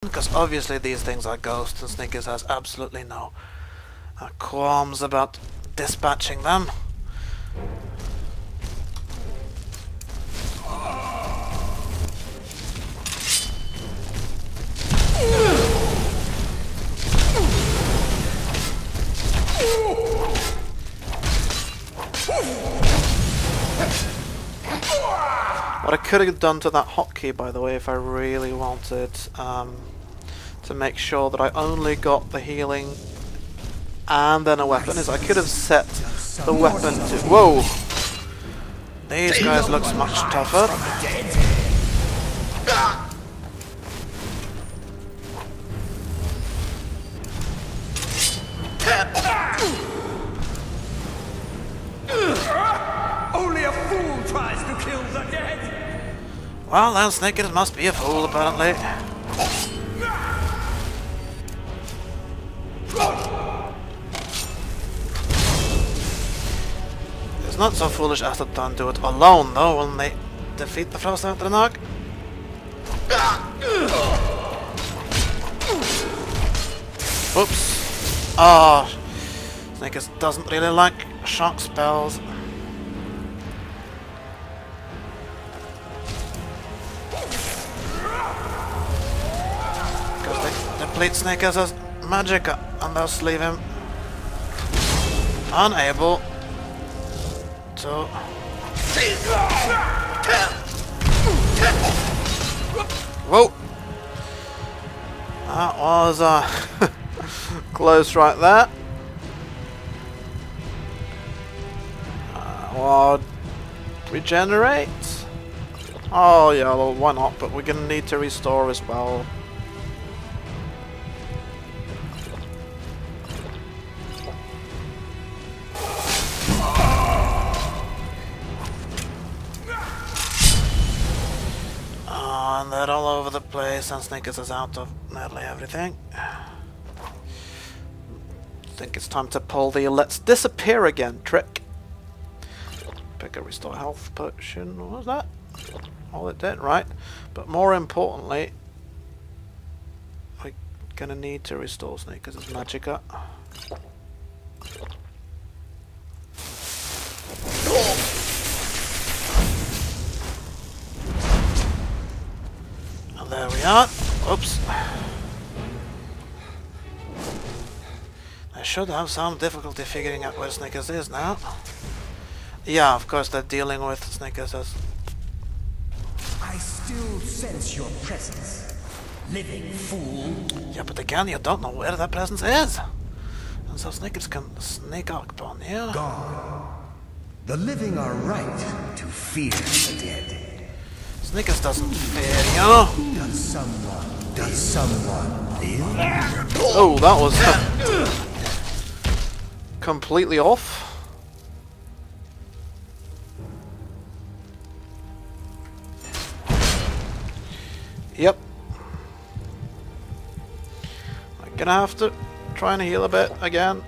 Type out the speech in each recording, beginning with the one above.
because obviously these things are ghosts and Snickers has absolutely no qualms about dispatching them. What I could have done to that hotkey, by the way, if I really wanted to make sure that I only got the healing and then a weapon, is I could have set the weapon to... Whoa! These guys look much tougher. Only a fool tries to kill the dead! Well, then Snickers must be a fool, apparently. It's not so foolish as to don't do it alone, though, when they defeat the Frost out of the knock. Oops. Oh, Snickers doesn't really like shock spells. Deplete Snickers as magic and thus leave him unable to... Whoa! That was close right there. What? Regenerate? Oh yeah, well why not, but we're gonna need to restore as well. And they're all over the place, and Snickers is out of nearly everything. I think it's time to pull the let's disappear again trick. Pick a restore health potion. What was that? All it did, right? But more importantly, we're gonna need to restore Snickers' magicka. There we are. Oops. I should have some difficulty figuring out where Snickers is now. Yeah, of course they're dealing with Snickers as... I still sense your presence, living fool. Yeah, but again, you don't know where that presence is. And so Snickers can sneak up on you. Gone. The living are right to fear the dead. Snickers doesn't fear you. Does someone live? Oh, that was completely off. Yep. I'm gonna have to try and heal a bit again.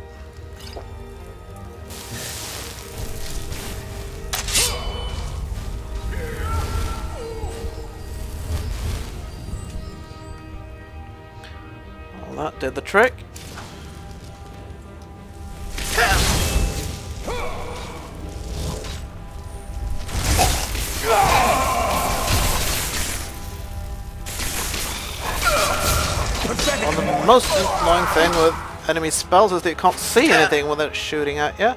That did the trick. Well, the most annoying thing with enemy spells is that you can't see anything when they're shooting at you.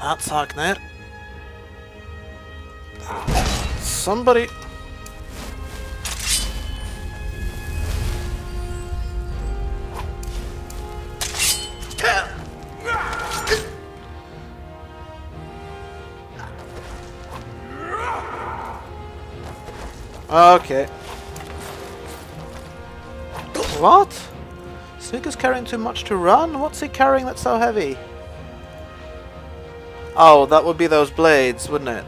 That's Hagnir. Somebody... Okay. What? Snickers carrying too much to run? What's he carrying that's so heavy? Oh, that would be those blades, wouldn't it?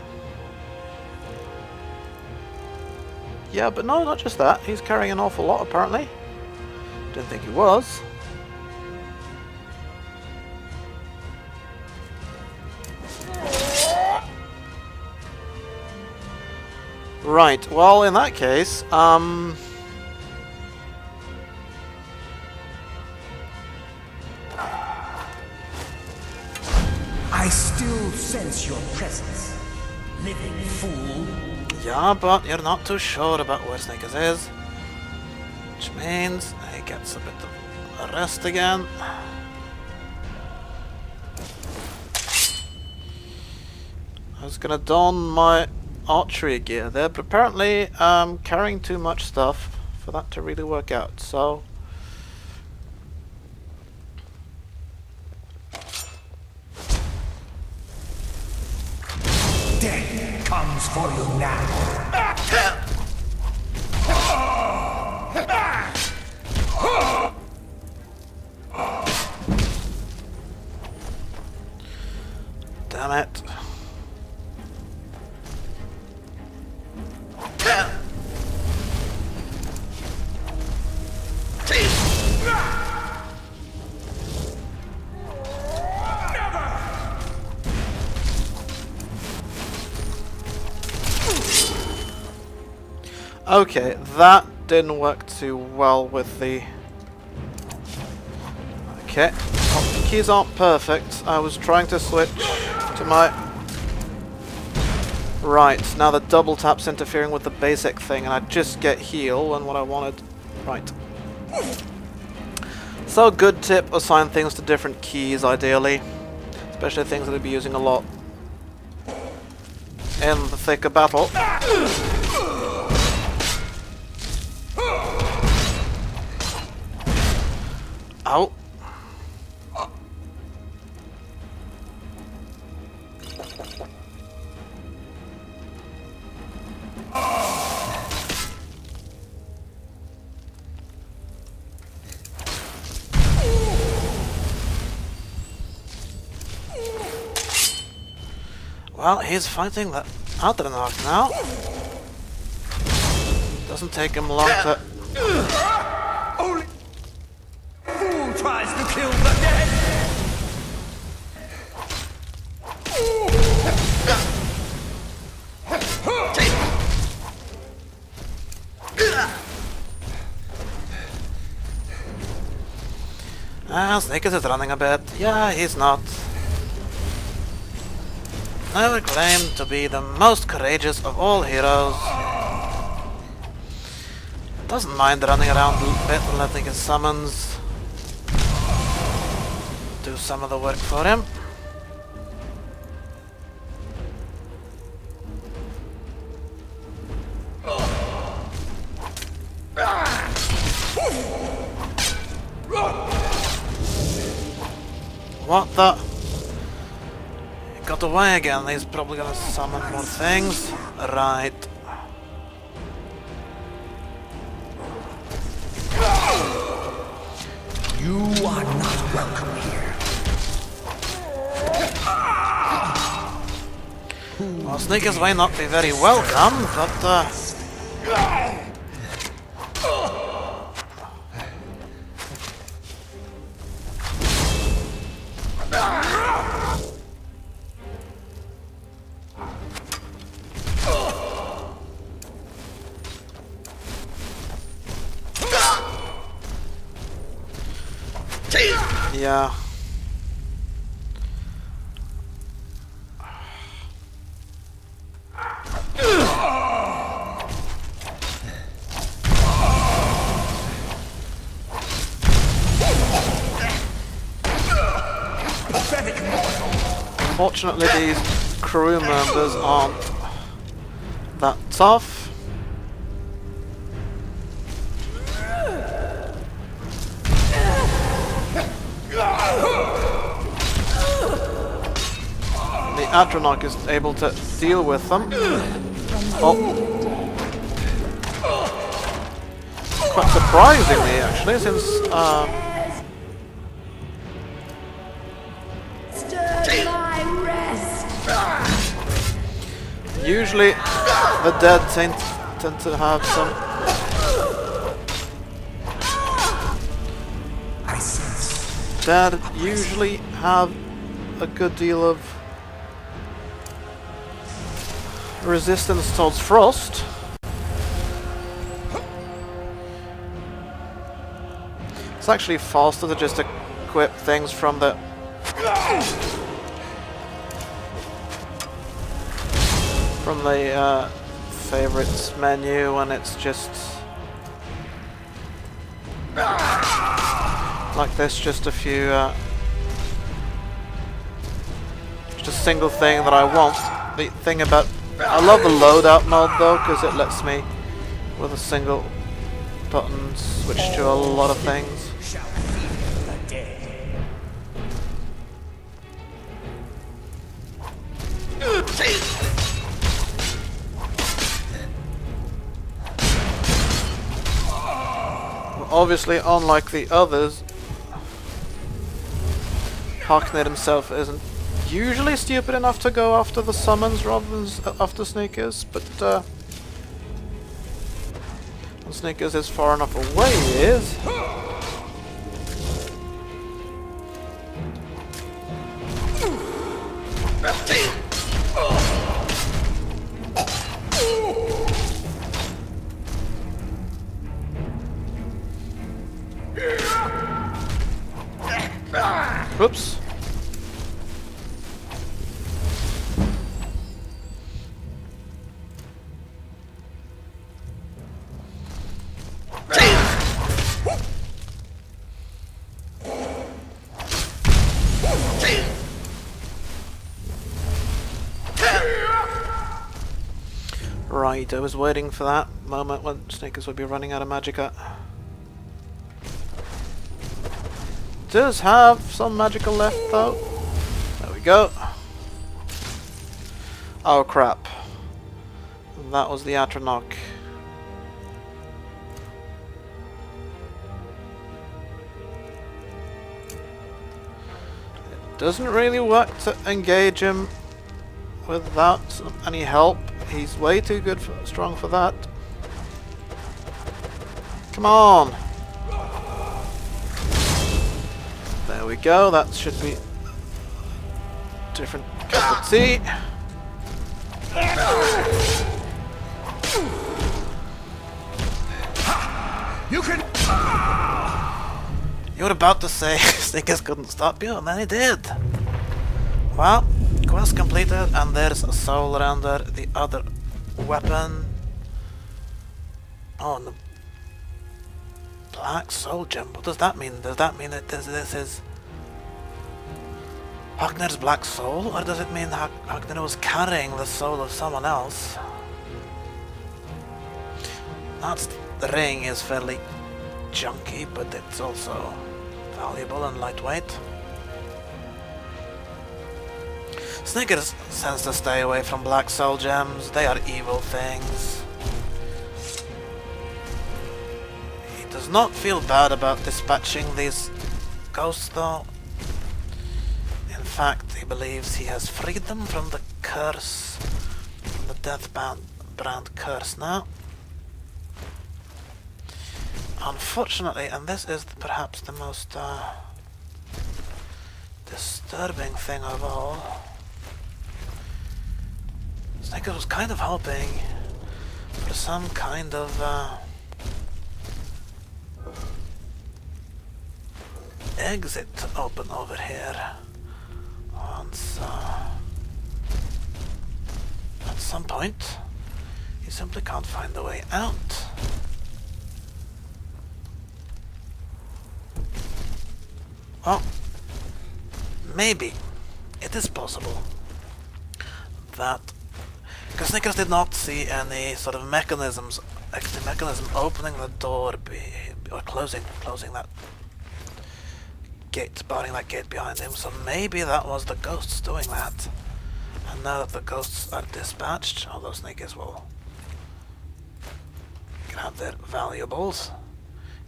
Yeah, but no, not just that. He's carrying an awful lot, apparently. Didn't think he was. Right, well, in that case, I still sense your presence, living fool. yeah, but you're not too sure about where Snickers is. Which means he gets a bit of a rest again. I was gonna don my archery gear there, but apparently I'm carrying too much stuff for that to really work out, so... Death comes for you now. Damn it. Okay, that didn't work too well with the... Okay, the keys aren't perfect. I was trying to switch to my... Right, now the double tap's interfering with the basic thing and I just get heal when what I wanted... Right. So, good tip, assign things to different keys ideally. Especially things that I'd be using a lot in the thick of battle. Ow. Well, he's fighting that Adrenarch now. Doesn't take him long to... Only fool tries to kill the dead. Snickers is running a bit. Yeah, he's not. Never claimed to be the most courageous of all heroes. Doesn't mind running around a bit and letting his summons do some of the work for him. What the? He got away again. He's probably gonna summon more things. Right. You are not welcome here. Well, Snickers may not be very welcome, but yeah. Fortunately, these crew members aren't that tough. The Adrenarch is able to deal with them. Oh. Quite surprisingly, actually, since usually the dead tend to have some... Dead usually have a good deal of resistance towards frost. It's actually faster to just equip things from the favorites menu, and it's just like this, just a few just a single thing that I want. The thing about I love the loadout mode though, because it lets me with a single button switch to a lot of things. Obviously, unlike the others, Haknir himself isn't usually stupid enough to go after the summons rather than after sneakers, but when sneakers is far enough away, he is. Oops. Right, I was waiting for that moment when Snickers would be running out of magicka. Does have some magical left though. There we go. Oh crap. That was the Atronach. It doesn't really work to engage him without any help. He's way too good strong for that. Come on! There we go, that should be a different cup of tea. You can. You were about to say Snickers couldn't stop you, and then he did. Well, quest completed, and there's a soul render, the other weapon. Oh, and the black soul gem. What does that mean? Does that mean that this is Haknir's black soul, or does it mean Haknir was carrying the soul of someone else? The ring is fairly junky, but it's also valuable and lightweight. Snickers tends to stay away from black soul gems. They are evil things. He does not feel bad about dispatching these ghosts though. In fact, he believes he has freed them from the curse, from the death-brand curse now. Unfortunately, and this is perhaps the most disturbing thing of all, Snickers was kind of hoping for some kind of exit to open over here once at some point. He simply can't find the way out. Well, maybe it is possible that, because Snickers did not see any sort of mechanism opening the door or closing that gate, barring that gate behind him, so maybe that was the ghosts doing that. And now that the ghosts are dispatched, although Snickers will grab their valuables,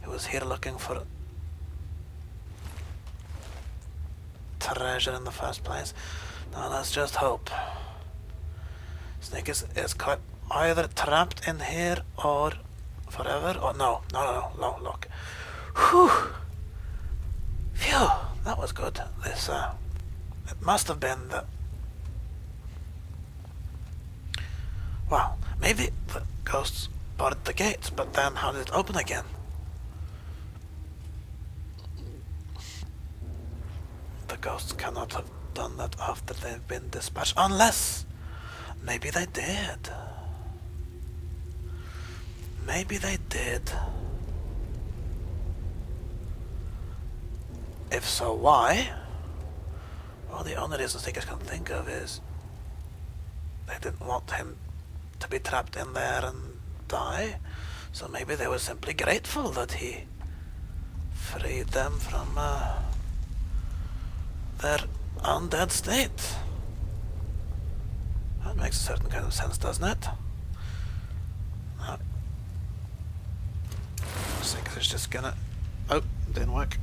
he was here looking for treasure in the first place. Now let's just hope. Snickers is caught either trapped in here or forever. Oh no, look. Whew. Phew, that was good. This it must have been the Well, maybe the ghosts barred the gate, but then how did it open again? The ghosts cannot have done that after they've been dispatched, unless maybe they did. Maybe they did. If so, why? Well, the only reason I can think of is they didn't want him to be trapped in there and die, so maybe they were simply grateful that he freed them from their undead state. That makes a certain kind of sense, doesn't it? I think it's just gonna... Oh, didn't work.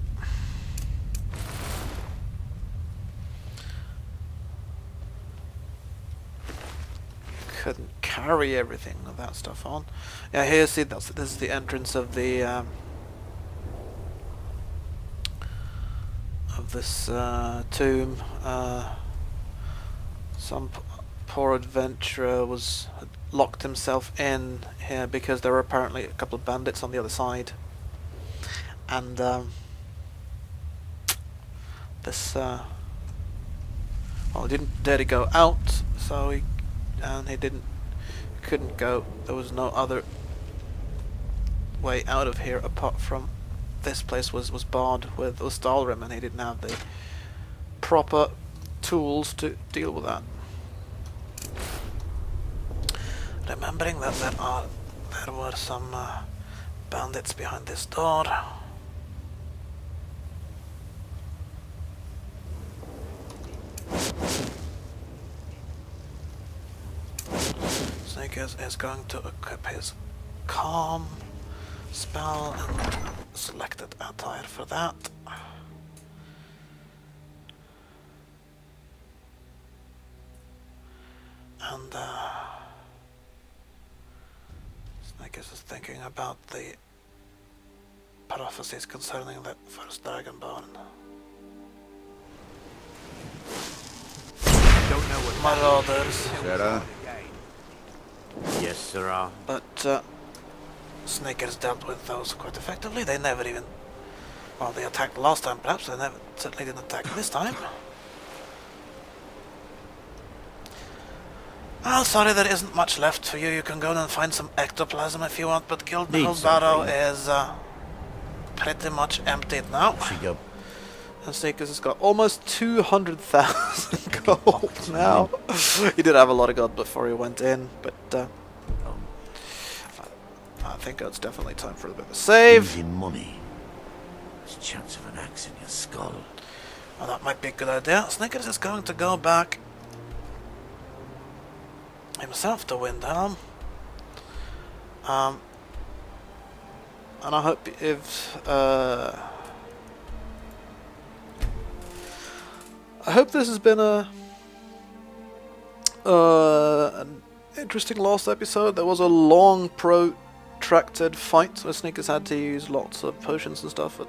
Couldn't carry everything of that stuff on. Yeah, here, see, this is the entrance of the of this tomb. Some poor adventurer had locked himself in here because there were apparently a couple of bandits on the other side, and this well, he didn't dare to go out, so he couldn't go. There was no other way out of here apart from this place was barred with Solstheim, and he didn't have the proper tools to deal with that. Remembering that there were some bandits behind this door. Snake is going to equip his calm spell and selected attire for that. And Snake is thinking about the prophecies concerning that first Dragonborn. Don't know what Marauders. Sarah? Yes, sirrah. But Snake has dealt with those quite effectively. They never even... Well, they attacked last time, perhaps. They certainly didn't attack this time. Well, sorry, there isn't much left for you. You can go and find some ectoplasm if you want, but Guildhall Barrow is pretty much emptied now. And Snake has got almost 200,000 gold now. He did have a lot of gold before he went in, but I think it's definitely time for a bit of a save. Using money. There's a chance of an axe in your skull. Well, that might be a good idea. Snickers is going to go back himself to Windhelm. And I hope I hope this has been an interesting last episode. There was a long, protracted fight where Snickers had to use lots of potions and stuff,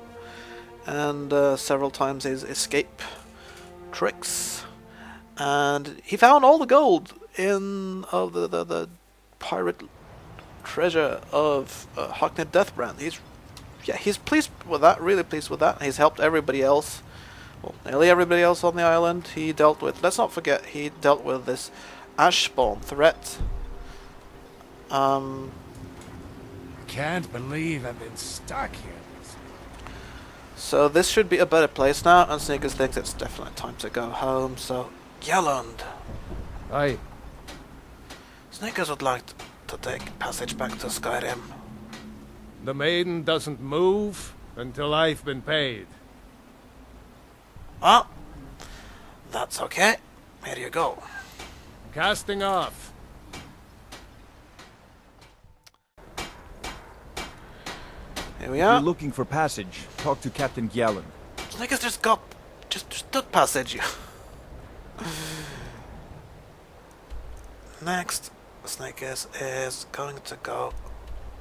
and several times his escape tricks. And he found all the gold in the pirate treasure of Hockney Deathbrand. He's pleased with that, really pleased with that. He's helped everybody else. Well, nearly everybody else on the island he dealt with. Let's not forget, he dealt with this Ashspawn threat. Can't believe I've been stuck here. So this should be a better place now, and Sneakers thinks it's definitely time to go home, so... Yelland! Aye. Sneakers would like to take passage back to Skyrim. The maiden doesn't move until I've been paid. Well, that's okay. Here you go. Casting off. Here we If are. you're looking for passage, talk to Captain Gjallan. Snickers just took passage. Next, Snickers is going to go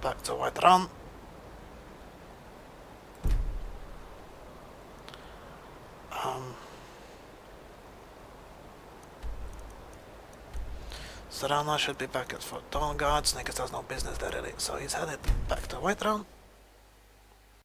back to Whiterun. Serana should be back at Fort Dawnguard. Snickers has no business there really, so he's headed back to Whiterun.